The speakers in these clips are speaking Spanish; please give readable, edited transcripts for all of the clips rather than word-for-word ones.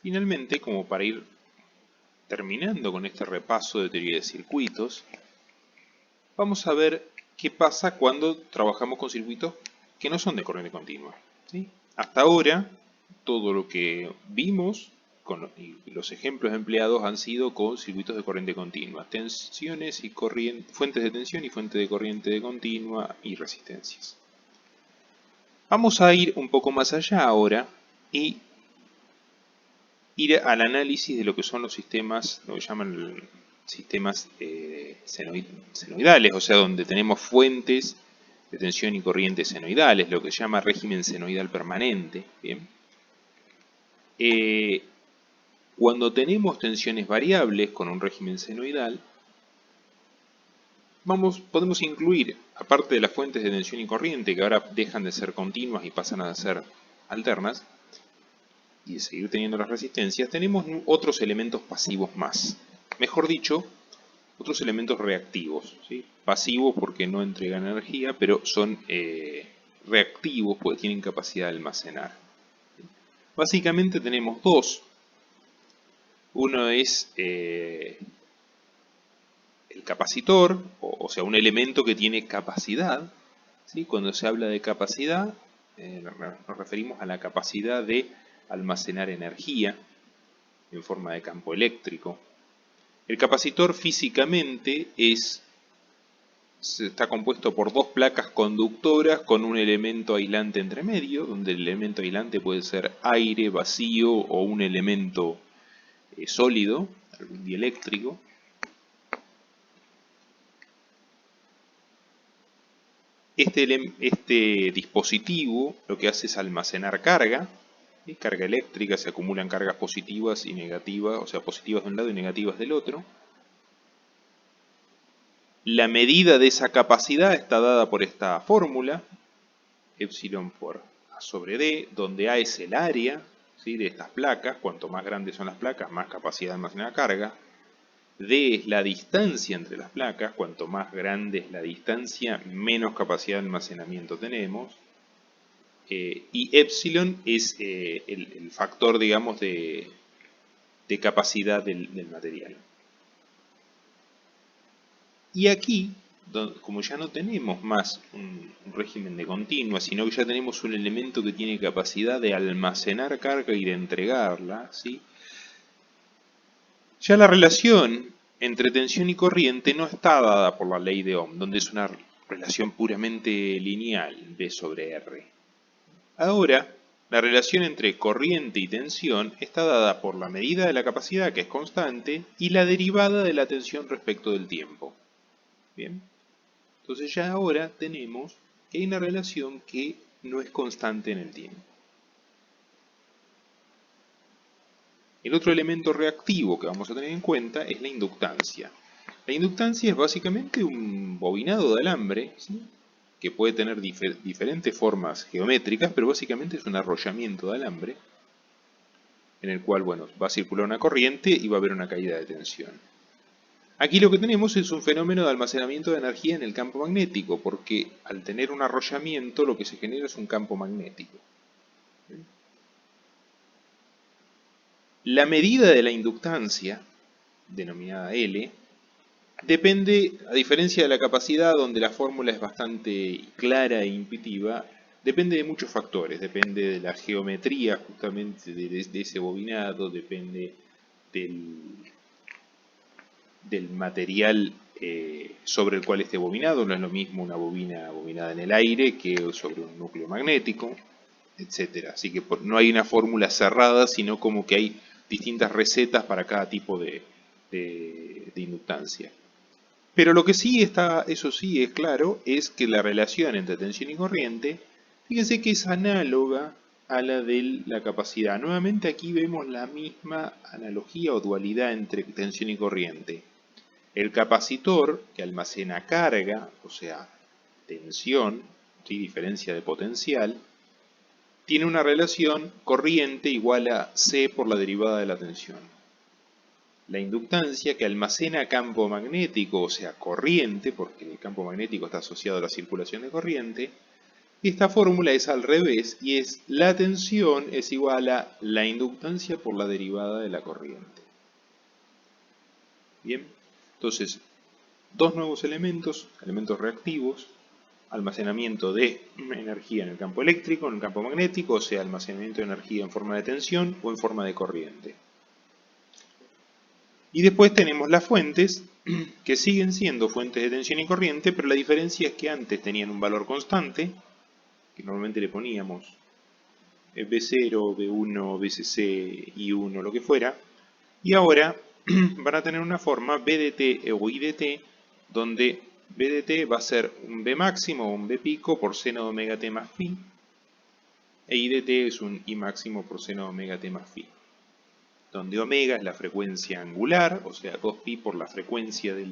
Finalmente, como para ir terminando con este repaso de teoría de circuitos, vamos a ver qué pasa cuando trabajamos con circuitos que no son de corriente continua, ¿sí? Hasta ahora, todo lo que vimos y los ejemplos empleados han sido con circuitos de corriente continua, tensiones y fuentes de tensión y fuentes de corriente de continua y resistencias. Vamos a ir un poco más allá ahora y ir al análisis de lo que son los sistemas, lo que llaman sistemas senoidales, o sea, donde tenemos fuentes de tensión y corriente senoidales, lo que se llama régimen senoidal permanente. ¿Bien? Cuando tenemos tensiones variables con un régimen senoidal, podemos incluir, aparte de las fuentes de tensión y corriente, que ahora dejan de ser continuas y pasan a ser alternas, y de seguir teniendo las resistencias, tenemos otros elementos pasivos más. Mejor dicho, otros elementos reactivos, ¿sí? Pasivos porque no entregan energía, pero son reactivos porque tienen capacidad de almacenar. Básicamente tenemos dos. Uno es el capacitor, o sea, un elemento que tiene capacidad, ¿sí? Cuando se habla de capacidad, nos referimos a la capacidad de almacenar energía en forma de campo eléctrico. El capacitor físicamente está compuesto por dos placas conductoras con un elemento aislante entre medio, donde el elemento aislante puede ser aire, vacío o un elemento sólido, algún dieléctrico. Este dispositivo lo que hace es almacenar carga, ¿sí? Carga eléctrica, se acumulan cargas positivas y negativas, o sea, positivas de un lado y negativas del otro. La medida de esa capacidad está dada por esta fórmula, epsilon por A sobre D, donde A es el área, ¿sí?, de estas placas. Cuanto más grandes son las placas, más capacidad de almacenar carga. D es la distancia entre las placas. Cuanto más grande es la distancia, menos capacidad de almacenamiento tenemos. Y epsilon es el factor, digamos, de capacidad del material. Y aquí, como ya no tenemos más un régimen de continua, sino que ya tenemos un elemento que tiene capacidad de almacenar carga y de entregarla, ¿sí?, ya la relación entre tensión y corriente no está dada por la ley de Ohm, donde es una relación puramente lineal, B sobre R. Ahora, la relación entre corriente y tensión está dada por la medida de la capacidad, que es constante, y la derivada de la tensión respecto del tiempo. Bien, entonces ya ahora tenemos que hay una relación que no es constante en el tiempo. El otro elemento reactivo que vamos a tener en cuenta es la inductancia. La inductancia es básicamente un bobinado de alambre, ¿sí?, que puede tener diferentes formas geométricas, pero básicamente es un arrollamiento de alambre en el cual, bueno, va a circular una corriente y va a haber una caída de tensión. Aquí lo que tenemos es un fenómeno de almacenamiento de energía en el campo magnético, porque al tener un arrollamiento lo que se genera es un campo magnético. La medida de la inductancia, denominada L, depende, a diferencia de la capacidad, donde la fórmula es bastante clara e intuitiva, depende de muchos factores. Depende de la geometría justamente de ese bobinado, depende del material sobre el cual esté bobinado. No es lo mismo una bobina bobinada en el aire que sobre un núcleo magnético, etc. Así que no hay una fórmula cerrada, sino como que hay distintas recetas para cada tipo de inductancia. Pero lo que sí está, eso sí es claro, es que la relación entre tensión y corriente, fíjense que es análoga a la de la capacidad. Nuevamente aquí vemos la misma analogía o dualidad entre tensión y corriente. El capacitor, que almacena carga, o sea, tensión, ¿sí?, diferencia de potencial, tiene una relación corriente igual a C por la derivada de la tensión. La inductancia, que almacena campo magnético, o sea, corriente, porque el campo magnético está asociado a la circulación de corriente, Esta fórmula es al revés y es la tensión es igual a la inductancia por la derivada de la corriente. Bien, entonces, dos nuevos elementos reactivos, almacenamiento de energía en el campo eléctrico, en el campo magnético, o sea, almacenamiento de energía en forma de tensión o en forma de corriente. Y después tenemos las fuentes, que siguen siendo fuentes de tensión y corriente, pero la diferencia es que antes tenían un valor constante, que normalmente le poníamos B0, B1, BCC, I1, lo que fuera, y ahora van a tener una forma BDT o IDT, donde BDT va a ser un B máximo o un B pico por seno de omega t más phi, e IDT es un I máximo por seno de omega t más phi, donde omega es la frecuencia angular, o sea 2pi por la frecuencia de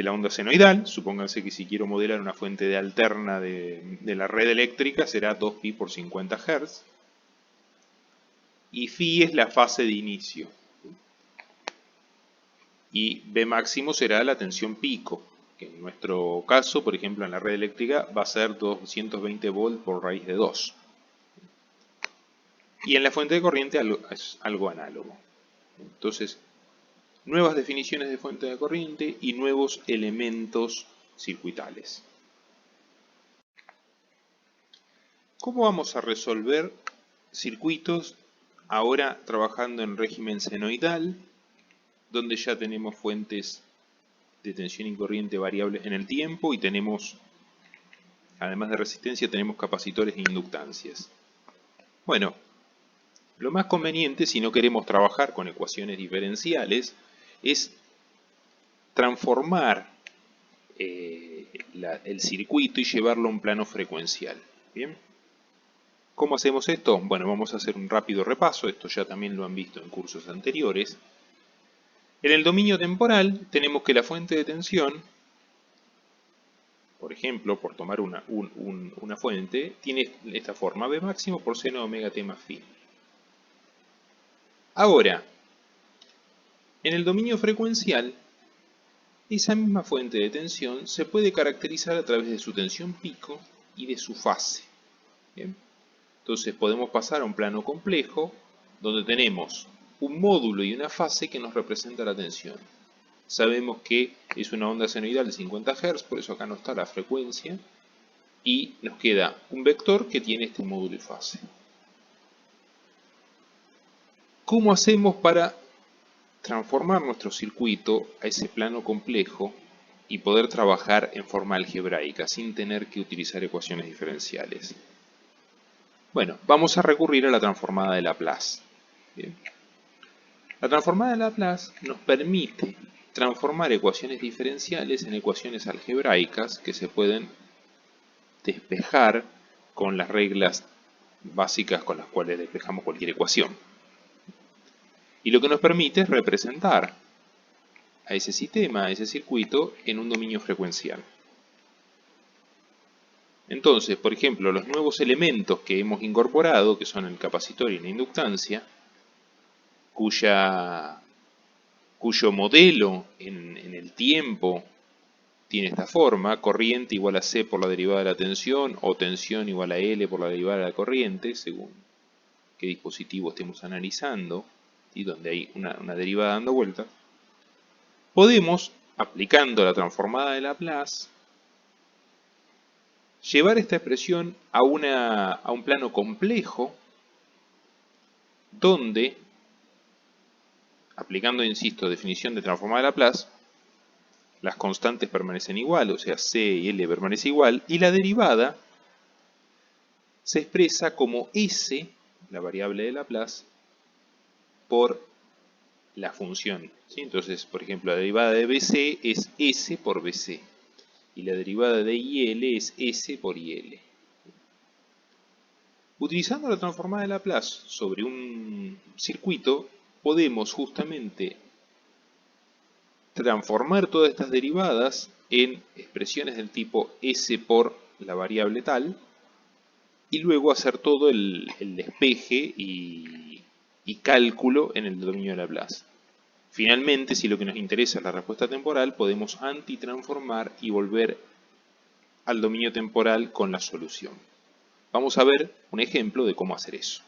la onda senoidal. Supónganse que si quiero modelar una fuente de alterna de la red eléctrica será 2pi por 50 Hz. Y phi es la fase de inicio. Y B máximo será la tensión pico, que en nuestro caso, por ejemplo, en la red eléctrica va a ser 220 volt por raíz de 2. Y en la fuente de corriente es algo análogo. Entonces, nuevas definiciones de fuente de corriente y nuevos elementos circuitales. ¿Cómo vamos a resolver circuitos ahora trabajando en régimen senoidal, donde ya tenemos fuentes de tensión y corriente variables en el tiempo y tenemos, además de resistencia, tenemos capacitores e inductancias? Bueno, lo más conveniente, si no queremos trabajar con ecuaciones diferenciales, es transformar el circuito y llevarlo a un plano frecuencial. ¿Bien? ¿Cómo hacemos esto? Bueno, vamos a hacer un rápido repaso, esto ya también lo han visto en cursos anteriores. En el dominio temporal tenemos que la fuente de tensión, por ejemplo, por tomar una fuente, tiene esta forma, B máximo por seno de omega t más phi. Ahora, en el dominio frecuencial, esa misma fuente de tensión se puede caracterizar a través de su tensión pico y de su fase. ¿Bien? Entonces podemos pasar a un plano complejo donde tenemos un módulo y una fase que nos representa la tensión. Sabemos que es una onda senoidal de 50 Hz, por eso acá no está la frecuencia, y nos queda un vector que tiene este módulo y fase. ¿Cómo hacemos para transformar nuestro circuito a ese plano complejo y poder trabajar en forma algebraica sin tener que utilizar ecuaciones diferenciales? Bueno, vamos a recurrir a la transformada de Laplace. Bien. La transformada de Laplace nos permite transformar ecuaciones diferenciales en ecuaciones algebraicas que se pueden despejar con las reglas básicas con las cuales despejamos cualquier ecuación. Y lo que nos permite es representar a ese sistema, a ese circuito, en un dominio frecuencial. Entonces, por ejemplo, los nuevos elementos que hemos incorporado, que son el capacitor y la inductancia, cuyo modelo en el tiempo tiene esta forma, corriente igual a C por la derivada de la tensión, o tensión igual a L por la derivada de la corriente, según qué dispositivo estemos analizando, y donde hay una derivada dando vueltas, podemos, aplicando la transformada de Laplace, llevar esta expresión a un plano complejo donde, aplicando, insisto, definición de transformada de Laplace, las constantes permanecen igual, o sea, C y L permanece igual, y la derivada se expresa como S, la variable de Laplace, por la función. ¿Sí? Entonces, por ejemplo, la derivada de BC es S por BC. Y la derivada de IL es S por IL. Utilizando la transformada de Laplace sobre un circuito, podemos justamente transformar todas estas derivadas en expresiones del tipo S por la variable tal, y luego hacer todo el despeje y cálculo en el dominio de Laplace. Finalmente, si lo que nos interesa es la respuesta temporal, podemos antitransformar y volver al dominio temporal con la solución. Vamos a ver un ejemplo de cómo hacer eso.